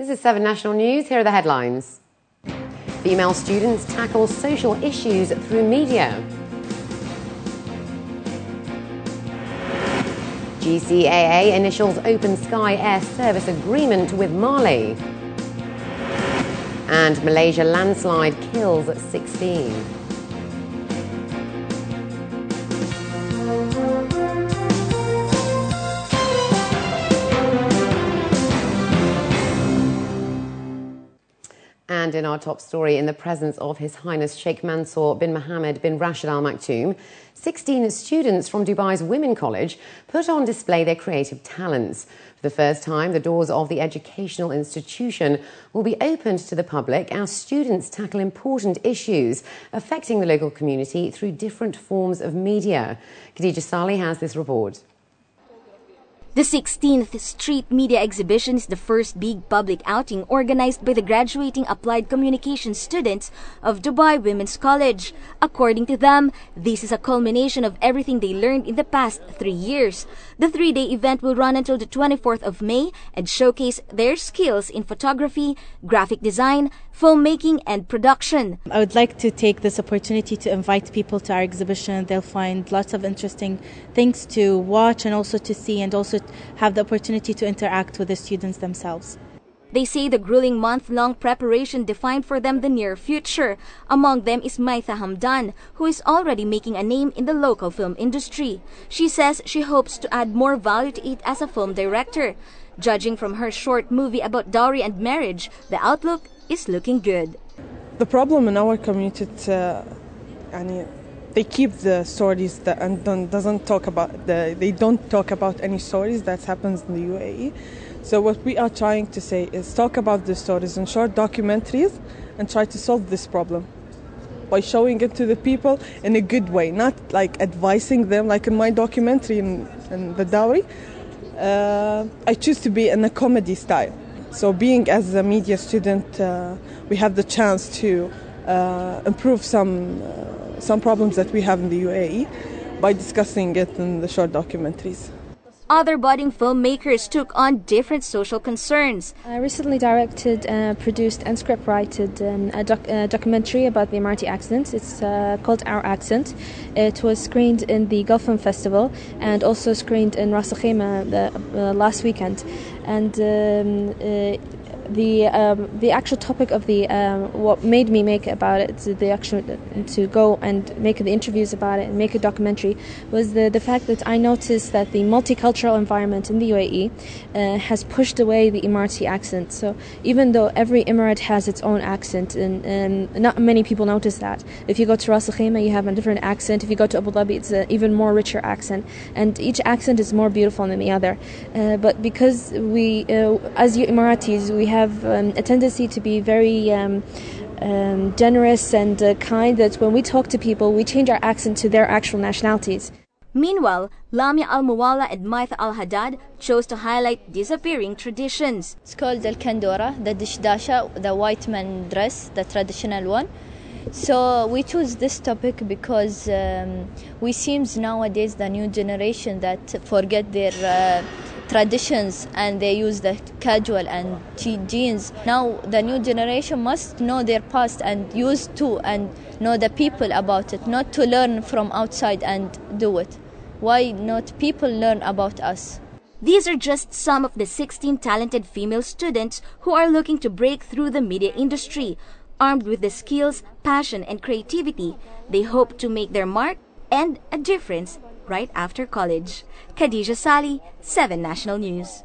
This is 7National News. Here are the headlines. Female students tackle social issues through media. GCAA initials Open Sky Air Service agreement with Mali. And Malaysia landslide kills 16. And in our top story, in the presence of His Highness Sheikh Mansour bin Mohammed bin Rashid Al Maktoum, 16 students from Dubai's Women College put on display their creative talents. For the first time, the doors of the educational institution will be opened to the public as students tackle important issues affecting the local community through different forms of media. Khadija Saleh has this report. The 16th Street Media Exhibition is the first big public outing organized by the graduating Applied Communications students of Dubai Women's College. According to them, this is a culmination of everything they learned in the past 3 years. The 3-day event will run until the 24th of May and showcase their skills in photography, graphic design, filmmaking, and production. I would like to take this opportunity to invite people to our exhibition. They'll find lots of interesting things to watch and also to see, and also have the opportunity to interact with the students themselves. They say the grueling month-long preparation defined for them the near future. Among them is Maitha Hamdan, who is already making a name in the local film industry. She says she hopes to add more value to it as a film director. Judging from her short movie about dowry and marriage, the outlook is looking good. The problem in our community they keep the stories and they don't talk about any stories that happens in the UAE. So what we are trying to say is talk about the stories in short documentaries and try to solve this problem by showing it to the people in a good way, not like advising them like in my documentary in the dowry. I choose to be in a comedy style. So being as a media student, we have the chance to improve some problems that we have in the UAE by discussing it in the short documentaries. Other budding filmmakers took on different social concerns. I recently directed, produced and scriptwrote a documentary about the Emirati accent. It's called Our Accent. It was screened in the Gulf Film Festival and also screened in Ras Al Khaimah last weekend. And the actual topic of what made me make about it, to go and make the interviews about it and make a documentary, was the fact that I noticed that the multicultural environment in the UAE has pushed away the Emirati accent. So even though every emirate has its own accent, and not many people notice that. If you go to Ras Al Khaimah, you have a different accent. If you go to Abu Dhabi, it's an even more richer accent, and each accent is more beautiful than the other. But because we, as Emiratis, we have a tendency to be very generous and kind, that when we talk to people, we change our accent to their actual nationalities. Meanwhile, Lamia Al-Muwalla and Maitha Al-Haddad chose to highlight disappearing traditions. It's called Al-Kandora, the dishdasha, the white man dress, the traditional one. So we choose this topic because we seems nowadays the new generation that forget their traditions and they use the casual and jeans. Now the new generation must know their past and use to and know the people about it, not to learn from outside and do it. Why not people learn about us? These are just some of the 16 talented female students who are looking to break through the media industry. Armed with the skills, passion, and creativity, they hope to make their mark and a difference right after college. Khadija Saleh, 7National News.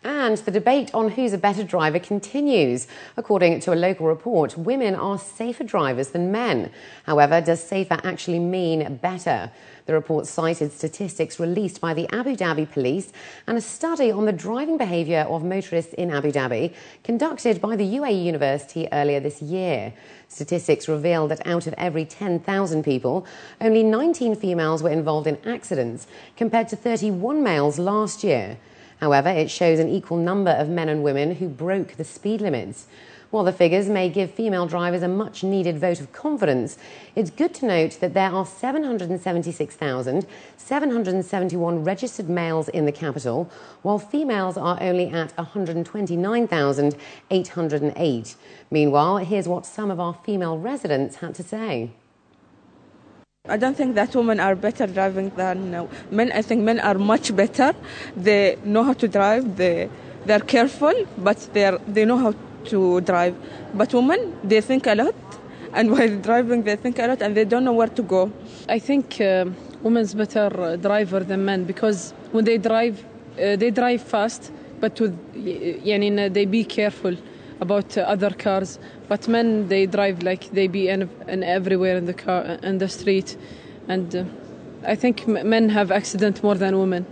And the debate on who's a better driver continues. According to a local report, women are safer drivers than men. However, does safer actually mean better? The report cited statistics released by the Abu Dhabi police and a study on the driving behaviour of motorists in Abu Dhabi conducted by the UAE University earlier this year. Statistics reveal that out of every 10,000 people, only 19 females were involved in accidents, compared to 31 males last year. However, it shows an equal number of men and women who broke the speed limits. While the figures may give female drivers a much-needed vote of confidence, it's good to note that there are 776,771 registered males in the capital, while females are only at 129,808. Meanwhile, here's what some of our female residents had to say. I don't think that women are better driving than men. I think men are much better. They know how to drive. They're careful, but they know how to drive. But women, they think a lot, and while driving, they think a lot, and they don't know where to go. I think women's better driver than men, because when they drive fast, but they be careful about other cars. But men, they drive like they be in everywhere in the car, in the street, and I think men have accident more than women.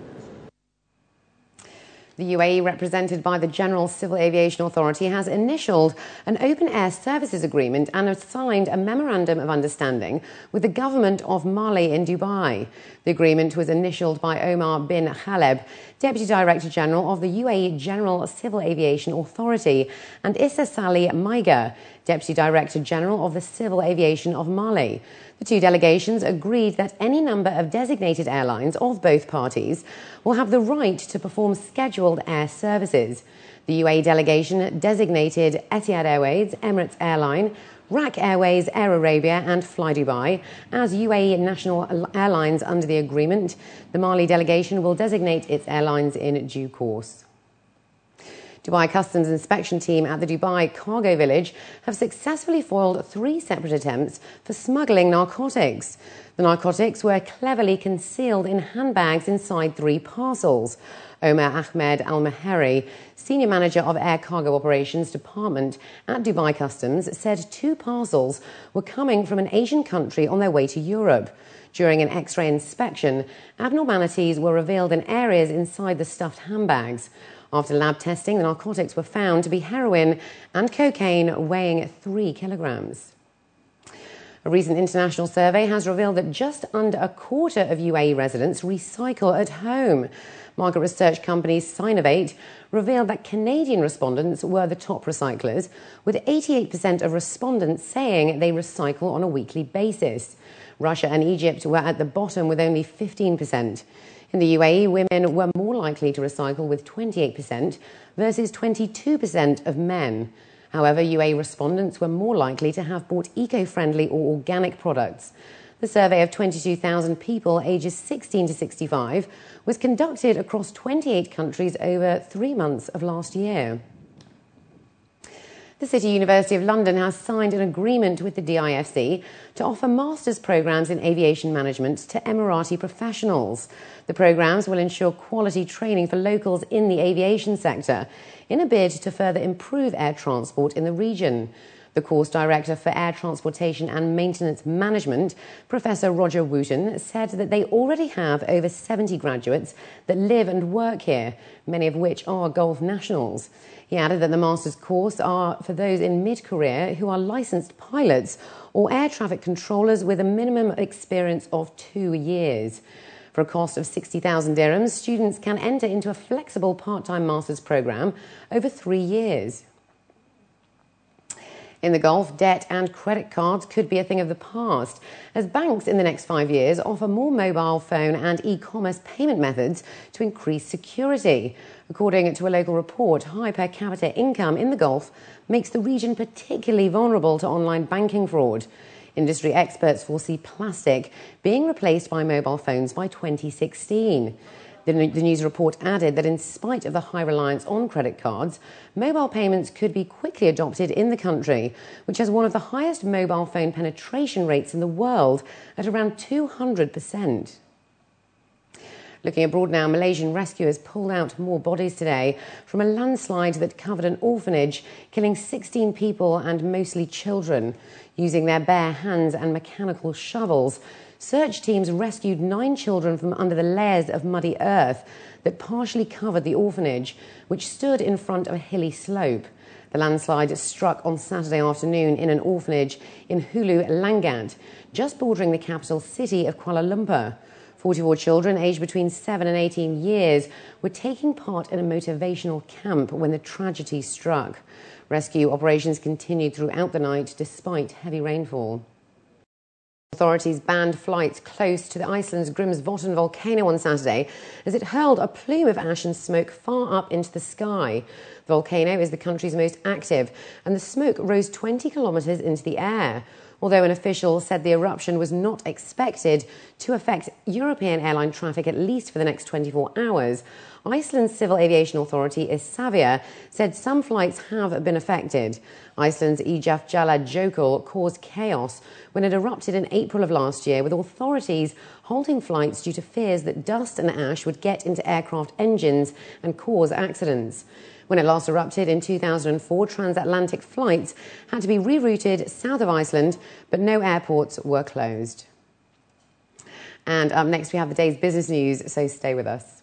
The UAE, represented by the General Civil Aviation Authority, has initialed an open air services agreement and has signed a memorandum of understanding with the government of Mali in Dubai. The agreement was initialed by Omar bin Khaleb, Deputy Director General of the UAE General Civil Aviation Authority, and Issa Salih Maiga, Deputy Director General of the Civil Aviation of Mali. The two delegations agreed that any number of designated airlines of both parties will have the right to perform scheduled air services. The UAE delegation designated Etihad Airways, Emirates Airline, RAK Airways, Air Arabia and Fly Dubai as UAE national airlines under the agreement. The Mali delegation will designate its airlines in due course. Dubai Customs Inspection Team at the Dubai Cargo Village have successfully foiled 3 separate attempts for smuggling narcotics. The narcotics were cleverly concealed in handbags inside 3 parcels. Omar Ahmed Al-Maheri, Senior Manager of Air Cargo Operations Department at Dubai Customs, said 2 parcels were coming from an Asian country on their way to Europe. During an X-ray inspection, abnormalities were revealed in areas inside the stuffed handbags. After lab testing, the narcotics were found to be heroin and cocaine weighing 3 kilograms. A recent international survey has revealed that just under a quarter of UAE residents recycle at home. Market research company Sinovate revealed that Canadian respondents were the top recyclers, with 88% of respondents saying they recycle on a weekly basis. Russia and Egypt were at the bottom with only 15%. In the UAE, women were more likely to recycle with 28% versus 22% of men. However, UAE respondents were more likely to have bought eco-friendly or organic products. The survey of 22,000 people ages 16 to 65 was conducted across 28 countries over 3 months of last year. The City University of London has signed an agreement with the DIFC to offer master's programmes in aviation management to Emirati professionals. The programmes will ensure quality training for locals in the aviation sector in a bid to further improve air transport in the region. The course director for Air Transportation and Maintenance Management, Professor Roger Wooten, said that they already have over 70 graduates that live and work here, many of which are Gulf nationals. He added that the master's course are for those in mid-career who are licensed pilots or air traffic controllers with a minimum experience of 2 years. For a cost of 60,000 dirhams, students can enter into a flexible part-time master's programme over 3 years. In the Gulf, debt and credit cards could be a thing of the past, as banks in the next 5 years offer more mobile phone and e-commerce payment methods to increase security. According to a local report, high per capita income in the Gulf makes the region particularly vulnerable to online banking fraud. Industry experts foresee plastic being replaced by mobile phones by 2016. The news report added that in spite of the high reliance on credit cards, mobile payments could be quickly adopted in the country, which has one of the highest mobile phone penetration rates in the world at around 200%. Looking abroad now, Malaysian rescuers pulled out more bodies today from a landslide that covered an orphanage, killing 16 people and mostly children. Using their bare hands and mechanical shovels, search teams rescued 9 children from under the layers of muddy earth that partially covered the orphanage, which stood in front of a hilly slope. The landslide struck on Saturday afternoon in an orphanage in Hulu Langat, just bordering the capital city of Kuala Lumpur. 44 children aged between 7 and 18 years were taking part in a motivational camp when the tragedy struck. Rescue operations continued throughout the night despite heavy rainfall. Authorities banned flights close to Iceland's Grímsvötn volcano on Saturday as it hurled a plume of ash and smoke far up into the sky. The volcano is the country's most active, and the smoke rose 20 kilometres into the air. Although an official said the eruption was not expected to affect European airline traffic at least for the next 24 hours, Iceland's civil aviation authority, Isavia, said some flights have been affected. Iceland's Eyjafjallajökull caused chaos when it erupted in April of last year, with authorities halting flights due to fears that dust and ash would get into aircraft engines and cause accidents. When it last erupted in 2004, transatlantic flights had to be rerouted south of Iceland, but no airports were closed. And up next, we have the day's business news, so stay with us.